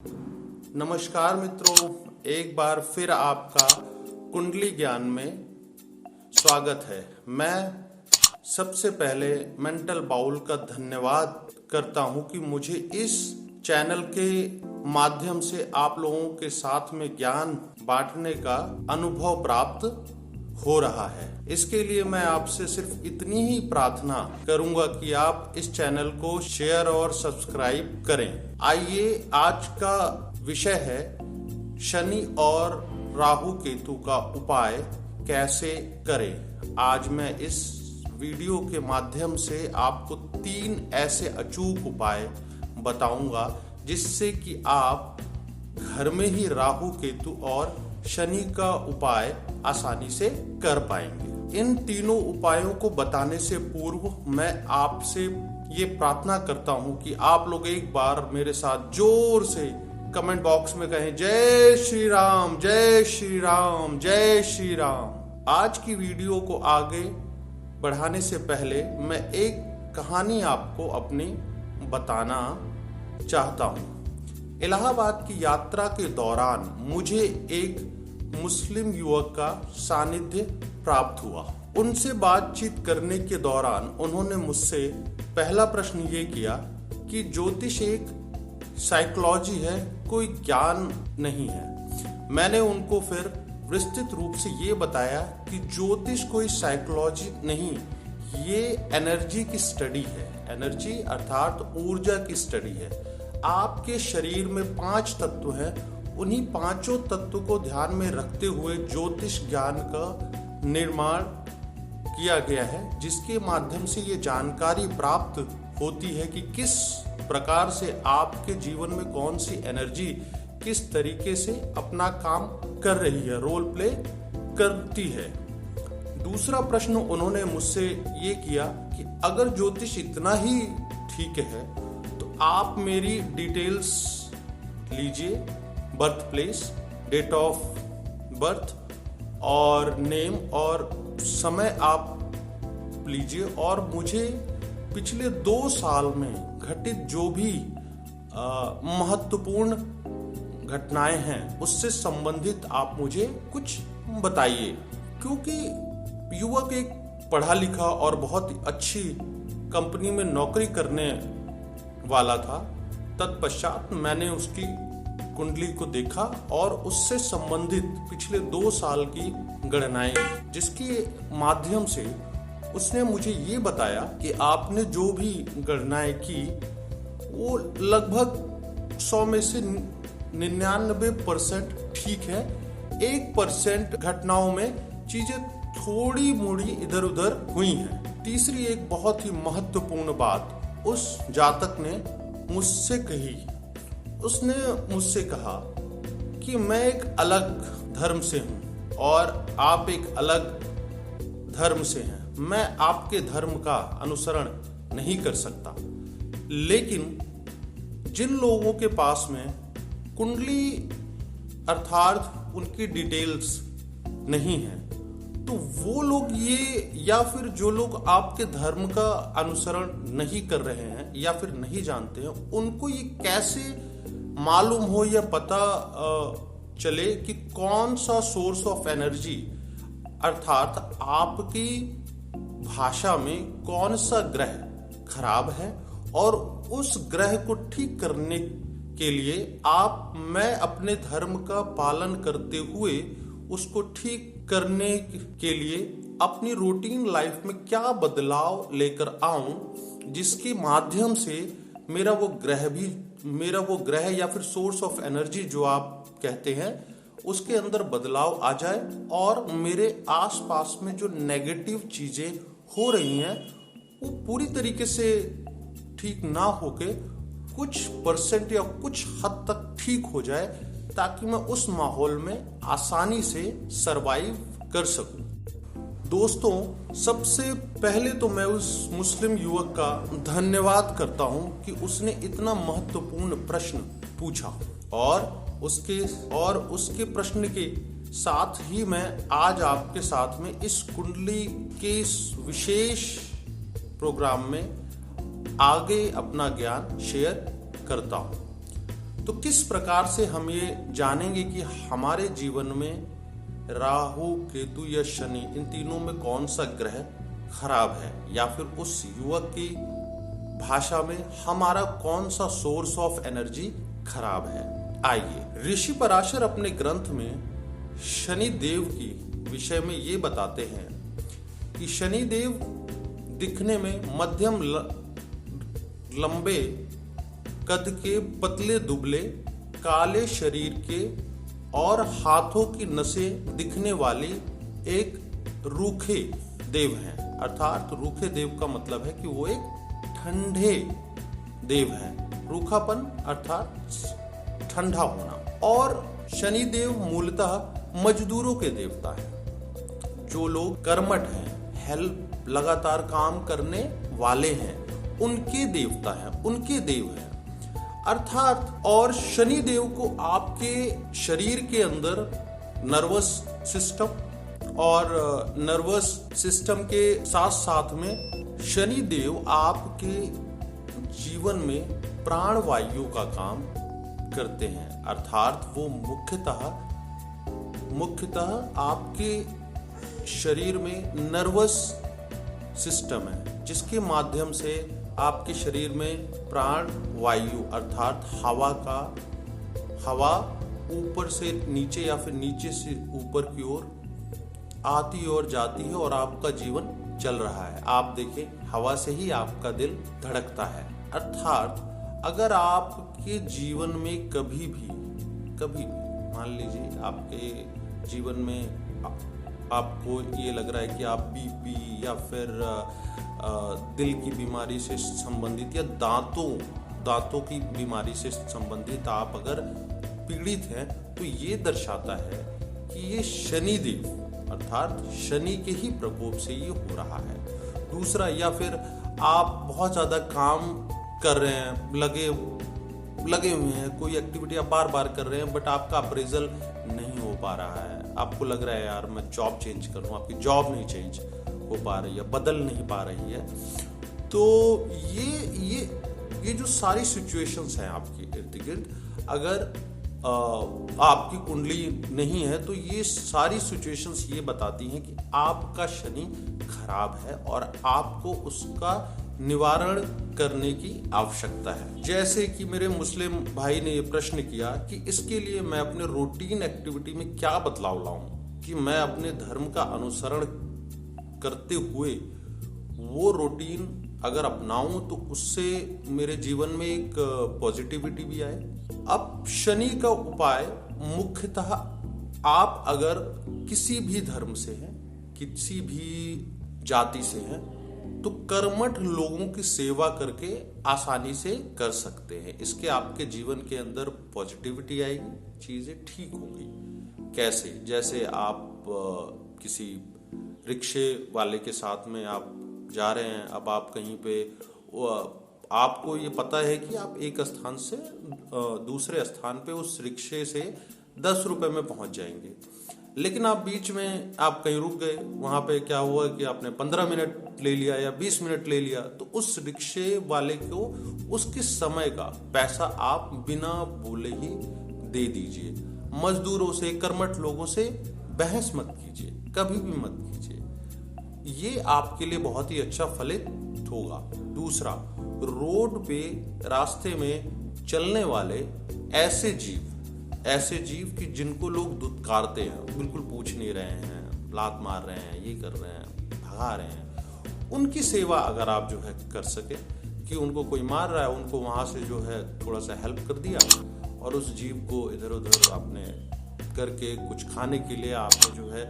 नमस्कार मित्रों, एक बार फिर आपका कुंडली ज्ञान में स्वागत है। मैं सबसे पहले मेंटल बाउल का धन्यवाद करता हूं कि मुझे इस चैनल के माध्यम से आप लोगों के साथ में ज्ञान बांटने का अनुभव प्राप्त हो रहा है। इसके लिए मैं आपसे सिर्फ इतनी ही प्रार्थना करूंगा कि आप इस चैनल को शेयर और सब्सक्राइब करें। आइए, आज का विषय है शनि और राहु केतु का उपाय कैसे करें। आज मैं इस वीडियो के माध्यम से आपको 3 ऐसे अचूक उपाय बताऊंगा जिससे कि आप घर में ही राहु केतु और शनि का उपाय आसानी से कर पाएंगे। इन तीनों उपायों को बताने से पूर्व मैं आपसे ये प्रार्थना करता हूं कि आप लोग एक बार मेरे साथ जोर से कमेंट बॉक्स में कहें, जय श्री राम, जय श्री राम, जय श्री राम। आज की वीडियो को आगे बढ़ाने से पहले मैं एक कहानी आपको अपनी बताना चाहता हूं। इलाहाबाद की यात्रा के दौरान मुझे एक मुस्लिम युवक का सानिध्य प्राप्त हुआ। उनसे बातचीत करने के दौरान उन्होंने मुझसे पहला प्रश्न ये किया कि ज्योतिष एक साइकोलॉजी है, कोई ज्ञान नहीं है। मैंने उनको फिर विस्तृत रूप से ये बताया कि ज्योतिष कोई साइकोलॉजी नहीं, ये एनर्जी की स्टडी है। एनर्जी अर्थात ऊर्जा की स्टडी है। आपके शरीर में 5 तत्व हैं, उन्हीं 5 तत्व को ध्यान में रखते हुए ज्योतिष ज्ञान का निर्माण किया गया है, जिसके माध्यम से ये जानकारी प्राप्त होती है कि किस प्रकार से आपके जीवन में कौन सी एनर्जी किस तरीके से अपना काम कर रही है, रोल प्ले करती है। दूसरा प्रश्न उन्होंने मुझसे ये किया कि अगर ज्योतिष इतना ही ठीक है तो आप मेरी डिटेल्स लीजिए, birth place, date of birth और नेम और समय आप लीजिए, और मुझे पिछले 2 साल में घटित जो भी महत्वपूर्ण घटनाएं हैं उससे संबंधित आप मुझे कुछ बताइए। क्योंकि युवक एक पढ़ा लिखा और बहुत अच्छी कंपनी में नौकरी करने वाला था। तत्पश्चात मैंने उसकी कुंडली को देखा और उससे संबंधित पिछले 2 साल की गणनाएं, जिसके माध्यम से उसने मुझे ये बताया कि आपने जो भी गणनाएं की वो लगभग 100 में से 99% ठीक है। 1% घटनाओं में चीजें थोड़ी मोड़ी इधर उधर हुई हैं। तीसरी एक बहुत ही महत्वपूर्ण बात उस जातक ने मुझसे कही। उसने मुझसे कहा कि मैं एक अलग धर्म से हूं और आप एक अलग धर्म से हैं। मैं आपके धर्म का अनुसरण नहीं कर सकता, लेकिन जिन लोगों के पास में कुंडली अर्थात उनकी डिटेल्स नहीं है, तो वो लोग ये, या फिर जो लोग आपके धर्म का अनुसरण नहीं कर रहे हैं या फिर नहीं जानते हैं, उनको ये कैसे मालूम हो या पता चले कि कौन सा सोर्स ऑफ एनर्जी अर्थात आपकी भाषा में कौन सा ग्रह खराब है, और उस ग्रह को ठीक करने के लिए मैं अपने धर्म का पालन करते हुए उसको ठीक करने के लिए अपनी रूटीन लाइफ में क्या बदलाव लेकर आऊं, जिसके माध्यम से मेरा वो ग्रह या फिर सोर्स ऑफ एनर्जी जो आप कहते हैं उसके अंदर बदलाव आ जाए, और मेरे आसपास में जो नेगेटिव चीजें हो रही हैं वो पूरी तरीके से ठीक ना होके कुछ परसेंट या कुछ हद तक ठीक हो जाए, ताकि मैं उस माहौल में आसानी से सरवाइव कर सकूं। दोस्तों, सबसे पहले तो मैं उस मुस्लिम युवक का धन्यवाद करता हूं कि उसने इतना महत्वपूर्ण प्रश्न पूछा, और उसके प्रश्न के साथ ही मैं आज आपके साथ में इस कुंडली के इस विशेष प्रोग्राम में आगे अपना ज्ञान शेयर करता हूं। तो किस प्रकार से हम ये जानेंगे कि हमारे जीवन में राहु, केतु या शनि, इन तीनों में कौन सा ग्रह खराब है, या फिर उस युवक की भाषा में हमारा कौन सा सोर्स ऑफ एनर्जी खराब है। आइए, ऋषि पराशर अपने ग्रंथ में शनि देव की विषय में ये बताते हैं कि शनि देव दिखने में मध्यम लंबे कद के, पतले दुबले, काले शरीर के और हाथों की नसें दिखने वाली एक रूखे देव हैं। अर्थात रूखे देव का मतलब है कि वो एक ठंडे देव हैं। रूखापन अर्थात ठंडा होना। और शनि देव मूलतः मजदूरों के देवता हैं। जो लोग कर्मठ हैं, हेल्प, लगातार काम करने वाले हैं, उनके देवता हैं, उनके देव हैं। अर्थात और शनि देव को आपके शरीर के अंदर नर्वस सिस्टम और नर्वस सिस्टम के साथ साथ में शनि देव आपके जीवन में प्राण वायु का काम करते हैं। अर्थात वो मुख्यतः आपके शरीर में नर्वस सिस्टम है, जिसके माध्यम से आपके शरीर में प्राण वायु अर्थात हवा ऊपर से नीचे या फिर नीचे से ऊपर की ओर आती और जाती है और आपका जीवन चल रहा है। आप देखें, हवा से ही आपका दिल धड़कता है। अर्थात अगर आपके जीवन में कभी भी मान लीजिए आपके जीवन में आपको ये लग रहा है कि आप बीपी या फिर दिल की बीमारी से संबंधित या दांतों की बीमारी से संबंधित आप अगर पीड़ित हैं, तो ये दर्शाता है कि ये शनि देव अर्थात शनि के ही प्रकोप से ये हो रहा है। दूसरा, या फिर आप बहुत ज्यादा काम कर रहे हैं, लगे हुए हैं, कोई एक्टिविटी आप बार बार कर रहे हैं, बट आपका अप्रेजल नहीं हो पा रहा है। आपको लग रहा है यार मैं जॉब चेंज करूं, आपकी जॉब नहीं चेंज हो पा रही है, बदल नहीं पा रही है। तो ये जो सारी सिचुएशंस हैं आपकी इर्द गिर्द, अगर आपकी कुंडली नहीं है तो ये सारी सिचुएशंस ये बताती हैं कि आपका शनि खराब है और आपको उसका निवारण करने की आवश्यकता है। जैसे कि मेरे मुस्लिम भाई ने ये प्रश्न किया कि इसके लिए मैं अपने रूटीन एक्टिविटी में क्या बदलाव लाऊं कि मैं अपने धर्म का अनुसरण करते हुए वो रूटीन अगर अपनाऊं तो उससे मेरे जीवन में एक पॉजिटिविटी भी आए। अब शनि का उपाय मुख्यतः आप अगर किसी भी धर्म से हैं, किसी भी जाति से हैं, तो कर्मठ लोगों की सेवा करके आसानी से कर सकते हैं। इसके आपके जीवन के अंदर पॉजिटिविटी आएगी, चीजें ठीक होंगी। कैसे? जैसे आप किसी रिक्शे वाले के साथ में आप जा रहे हैं, अब आप कहीं पे आपको ये पता है कि आप एक स्थान से दूसरे स्थान पे उस रिक्शे से 10 रुपए में पहुंच जाएंगे, लेकिन आप बीच में आप कहीं रुक गए, वहां पे क्या हुआ कि आपने 15 मिनट ले लिया या 20 मिनट ले लिया, तो उस रिक्शे वाले को उसके समय का पैसा आप बिना बोले ही दे दीजिए। मजदूरों से, कर्मठ लोगों से बहस मत कीजिए, कभी भी मत कीजिए। ये आपके लिए बहुत ही अच्छा फलित होगा। दूसरा, रोड पे रास्ते में चलने वाले ऐसे जीव कि जिनको लोग दुत्कारते हैं, बिल्कुल पूछ नहीं रहे हैं, लात मार रहे हैं, ये कर रहे हैं, भगा रहे हैं, उनकी सेवा अगर आप जो है कर सके कि उनको कोई मार रहा है, उनको वहां से जो है थोड़ा सा हेल्प कर दिया और उस जीव को इधर उधर आपने करके कुछ खाने के लिए आपने जो है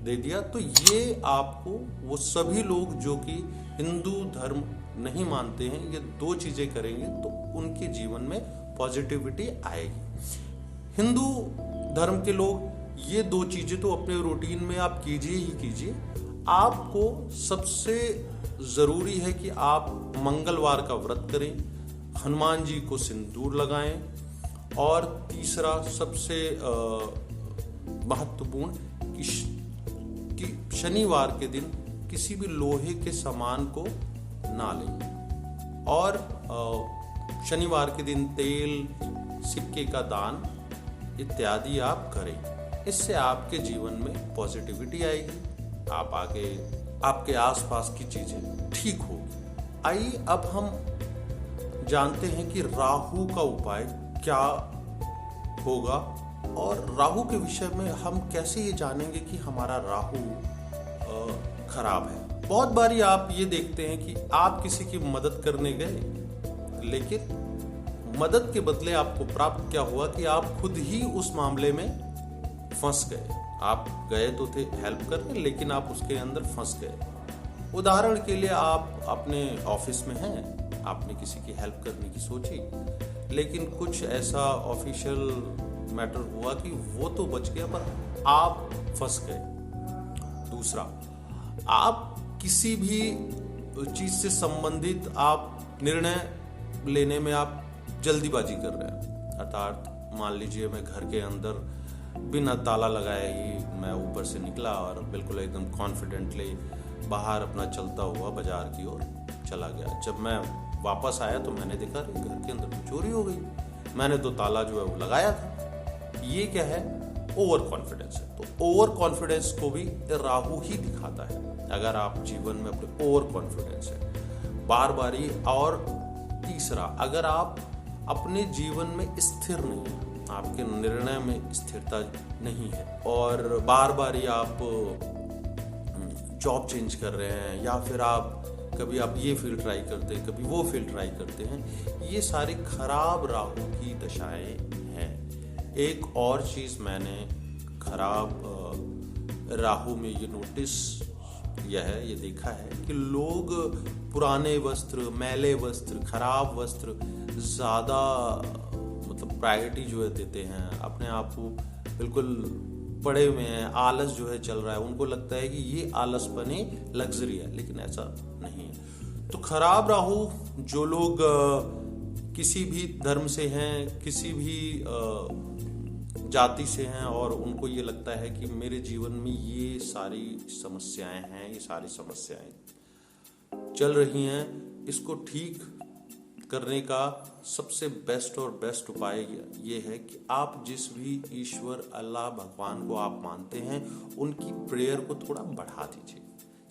दे दिया, तो ये आपको वो सभी लोग जो कि हिंदू धर्म नहीं मानते हैं, ये 2 चीजें करेंगे तो उनके जीवन में पॉजिटिविटी आएगी। हिंदू धर्म के लोग ये 2 चीजें तो अपने रूटीन में आप कीजिए ही कीजिए। आपको सबसे जरूरी है कि आप मंगलवार का व्रत करें, हनुमान जी को सिंदूर लगाएं, और तीसरा सबसे महत्वपूर्ण कि शनिवार के दिन किसी भी लोहे के सामान को ना लें, और शनिवार के दिन तेल, सिक्के का दान इत्यादि आप करें। इससे आपके जीवन में पॉजिटिविटी आएगी, आप आगे आपके आसपास की चीजें ठीक होगी। आइए अब हम जानते हैं कि राहु का उपाय क्या होगा और राहु के विषय में हम कैसे ये जानेंगे कि हमारा राहु खराब है। बहुत बारी आप ये देखते हैं कि आप किसी की मदद करने गए, लेकिन मदद के बदले आपको प्राप्त क्या हुआ कि आप खुद ही उस मामले में फंस गए। आप गए तो थे हेल्प करने, लेकिन आप उसके अंदर फंस गए। उदाहरण के लिए आप अपने ऑफिस में हैं, आपने किसी की हेल्प करने की सोची, लेकिन कुछ ऐसा ऑफिशियल मैटर हुआ कि वो तो बच गया पर आप फंस गए। दूसरा, आप किसी भी चीज से संबंधित आप निर्णय लेने में आप जल्दीबाजी कर रहे हैं। अर्थात मान लीजिए मैं घर के अंदर बिना ताला लगाए ही मैं ऊपर से निकला और बिल्कुल एकदम कॉन्फिडेंटली बाहर अपना चलता हुआ बाजार की ओर चला गया। जब मैं वापस आया तो मैंने देखा घर के अंदर तो चोरी हो गई। मैंने तो ताला जो है वो लगाया था। ये क्या है? ओवर कॉन्फिडेंस है। तो ओवर कॉन्फिडेंस को भी राहु ही दिखाता है। अगर आप जीवन में अपने ओवर कॉन्फिडेंस है बार बारी। और तीसरा, अगर आप अपने जीवन में स्थिर नहीं है, आपके निर्णय में स्थिरता नहीं है और बार बारी आप जॉब चेंज कर रहे हैं या फिर कभी आप ये फील्ड ट्राई करते हैं, कभी वो फील्ड ट्राई करते हैं, ये सारे खराब राहु की दशाएं हैं। एक और चीज मैंने खराब राहु में ये नोटिस किया है, ये देखा है कि लोग पुराने वस्त्र, मैले वस्त्र, खराब वस्त्र ज्यादा मतलब प्रायोरिटी जो है देते हैं। अपने आप को बिल्कुल पड़े हुए हैं, आलस जो है चल रहा है, उनको लगता है कि ये आलसपने लग्जरी है, लेकिन ऐसा नहीं है। तो खराब राहु जो लोग किसी भी धर्म से हैं, किसी भी जाति से हैं और उनको ये लगता है कि मेरे जीवन में ये सारी समस्याएं हैं, ये सारी समस्याएं चल रही हैं, इसको ठीक करने का सबसे बेस्ट और बेस्ट उपाय ये है कि आप जिस भी ईश्वर, अल्लाह, भगवान को आप मानते हैं, उनकी प्रेयर को थोड़ा बढ़ा दीजिए।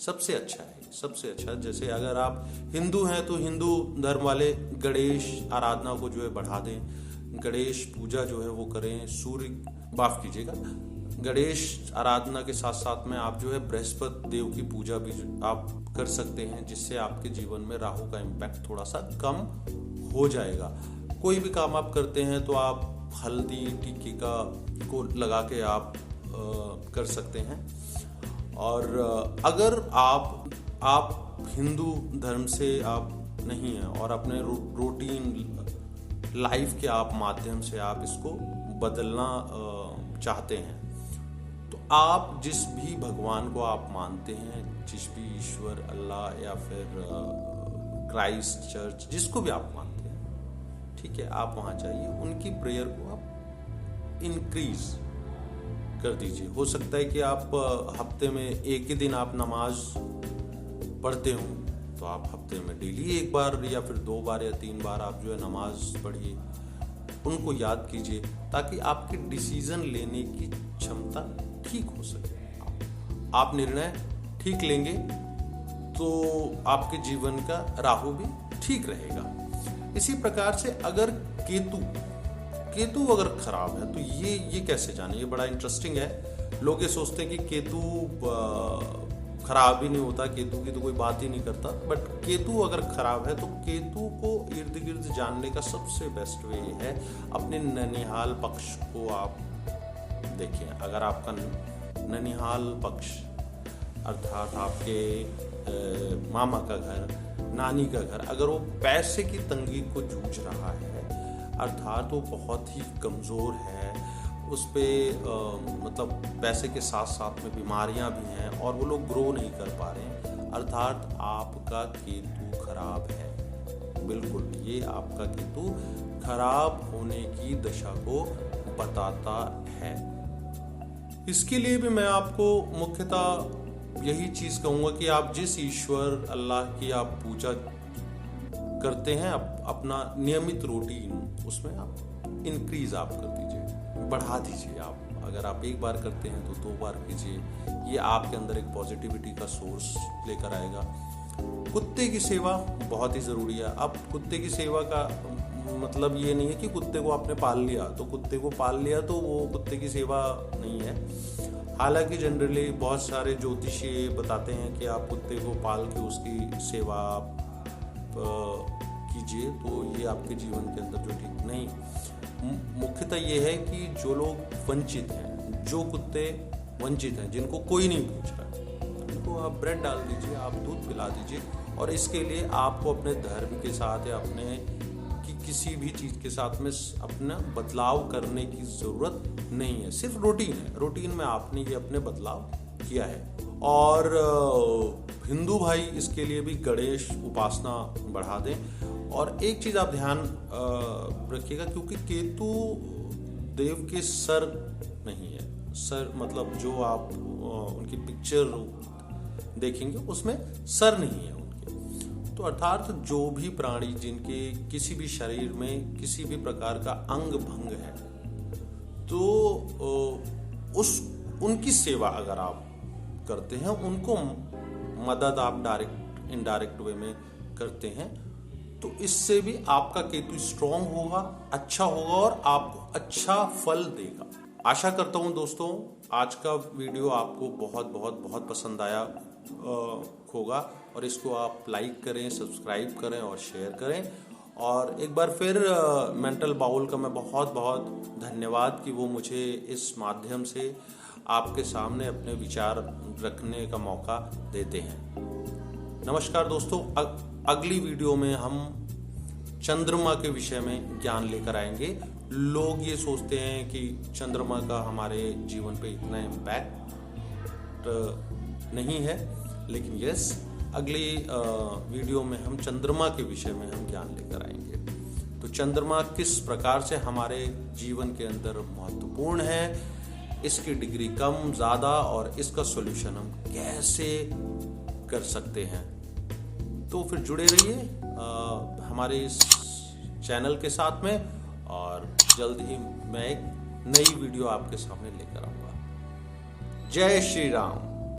सबसे अच्छा है, सबसे अच्छा। जैसे अगर आप हिंदू हैं तो हिंदू धर्म वाले गणेश आराधना को जो है बढ़ा दें, गणेश पूजा जो है वो करें। माफ कीजिएगा, गणेश आराधना के साथ साथ में आप जो है बृहस्पति देव की पूजा भी आप कर सकते हैं, जिससे आपके जीवन में राहु का इम्पैक्ट थोड़ा सा कम हो जाएगा। कोई भी काम आप करते हैं तो आप हल्दी टीके को लगा के आप कर सकते हैं। और अगर आप हिंदू धर्म से आप नहीं हैं और अपने रूटीन लाइफ के आप माध्यम से आप इसको बदलना चाहते हैं, तो आप जिस भी भगवान को आप मानते हैं, जिस भी ईश्वर, अल्लाह या फिर क्राइस्ट चर्च, जिसको भी आप मानते हैं, ठीक है, आप वहां जाइए, उनकी प्रेयर को आप इंक्रीज कर दीजिए। हो सकता है कि आप हफ्ते में एक ही दिन आप नमाज पढ़ते हो, तो आप हफ्ते में डेली एक बार या फिर 2 बार या 3 बार आप जो है नमाज पढ़िए, उनको याद कीजिए, ताकि आपके डिसीजन लेने की क्षमता ठीक हो सके। आप निर्णय ठीक लेंगे तो आपके जीवन का राहु भी ठीक रहेगा। इसी प्रकार से अगर केतु अगर खराब है तो ये कैसे जाने, ये बड़ा इंटरेस्टिंग है। लोग ये सोचते हैं कि केतु खराब ही नहीं होता, केतु की तो कोई बात ही नहीं करता, बट केतु अगर खराब है तो केतु को इर्द गिर्द जानने का सबसे बेस्ट वे है अपने ननिहाल पक्ष को आप देखें। अगर आपका ननिहाल पक्ष अर्थात आपके मामा का घर, नानी का घर, अगर वो पैसे की तंगी को जूझ रहा है, अर्थात वो बहुत ही कमज़ोर है, उस पर मतलब पैसे के साथ साथ में बीमारियां भी हैं और वो लोग ग्रो नहीं कर पा रहे हैं, अर्थात आपका केतु खराब है। बिल्कुल, ये आपका केतु खराब होने की दशा को बताता है। इसके लिए भी मैं आपको मुख्यतः यही चीज़ कहूँगा कि आप जिस ईश्वर, अल्लाह की आप पूजा करते हैं, अपना नियमित रूटीन उसमें आप इंक्रीज आप कर दीजिए, बढ़ा दीजिए। आप अगर आप एक बार करते हैं तो 2 बार कीजिए। ये आपके अंदर एक पॉजिटिविटी का सोर्स लेकर आएगा। कुत्ते की सेवा बहुत ही ज़रूरी है। अब कुत्ते की सेवा का मतलब ये नहीं है कि कुत्ते को आपने पाल लिया तो कुत्ते को पाल लिया तो वो कुत्ते की सेवा नहीं है। हालांकि जनरली बहुत सारे ज्योतिषी बताते हैं कि आप कुत्ते को पाल के उसकी सेवा आप कीजिए, तो ये आपके जीवन के अंदर जो ठीक नहीं। मुख्यतः ये है कि जो लोग वंचित हैं, जो कुत्ते वंचित हैं, जिनको कोई नहीं पूछ रहा है, उनको आप ब्रेड डाल दीजिए, आप दूध पिला दीजिए। और इसके लिए आपको अपने धर्म के साथ या अपने किसी भी चीज़ के साथ में अपना बदलाव करने की ज़रूरत नहीं है। सिर्फ रूटीन है, रूटीन में आपने ये अपने बदलाव किया है। और हिंदू भाई इसके लिए भी गणेश उपासना बढ़ा दें। और एक चीज़ आप ध्यान रखिएगा, क्योंकि केतु देव के सर नहीं है। सर मतलब जो आप उनकी पिक्चर देखेंगे उसमें सर नहीं है उनके। तो अर्थात जो भी प्राणी जिनके किसी भी शरीर में किसी भी प्रकार का अंग भंग है, तो उनकी सेवा अगर आप करते हैं, उनको मदद आप डायरेक्ट इनडायरेक्ट वे में करते हैं, तो इससे भी आपका केतु स्ट्रांग होगा, अच्छा होगा और आपको अच्छा फल देगा। आशा करता हूं दोस्तों आज का वीडियो आपको बहुत बहुत बहुत पसंद आया होगा, और इसको आप लाइक करें, सब्सक्राइब करें और शेयर करें। और एक बार फिर मेंटल बाउल का मैं बहुत बहुत धन्यवाद कि वो मुझे इस माध्यम से आपके सामने अपने विचार रखने का मौका देते हैं। नमस्कार दोस्तों, अगली वीडियो में हम चंद्रमा के विषय में ज्ञान लेकर आएंगे। लोग ये सोचते हैं कि चंद्रमा का हमारे जीवन पे इतना इम्पैक्ट नहीं है, लेकिन यस, अगली वीडियो में हम चंद्रमा के विषय में हम ज्ञान लेकर आएंगे। तो चंद्रमा किस प्रकार से हमारे जीवन के अंदर महत्वपूर्ण है, इसकी डिग्री कम ज़्यादा और इसका सॉल्यूशन हम कैसे कर सकते हैं। तो फिर जुड़े रहिए हमारे इस चैनल के साथ में, और जल्द ही मैं एक नई वीडियो आपके सामने लेकर आऊँगा। जय श्री राम।